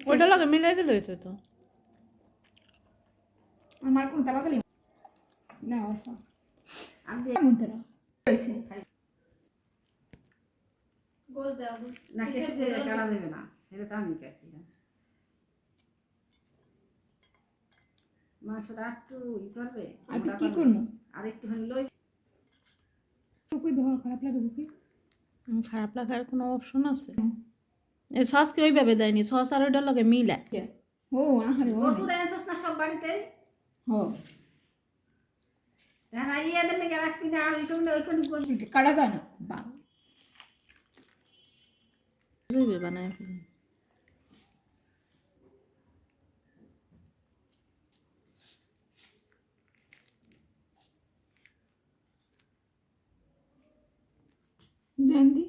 ওইটা লাগে মিলাই দিলে হয়েছে তো আমার কোন তাড়াতাড়ি না অল্প আমি কেমন তারা হয়েছে গোল দাও না কেসে দিয়ে কাটা দেবে না এটা তো আমি কেছিলাম মাংসটা একটু ই করবে আর কি করবো আর একটুখানি লই কই দেওয়া খারাপ লাগে বুকে খারাপ লাগার কোনো অপশন আছে এই সস কি ওইভাবে দেয়নি সস আর ওইটার লগে মিলায় ও আহারে ও ওষুধ এনেছিস না সব বাড়িতে ও হ্যাঁ ইয়ে লেগে রাখবি না আর ওইখানে কাটা যায় না বা বুঝবে বানায় ফেলে জানদি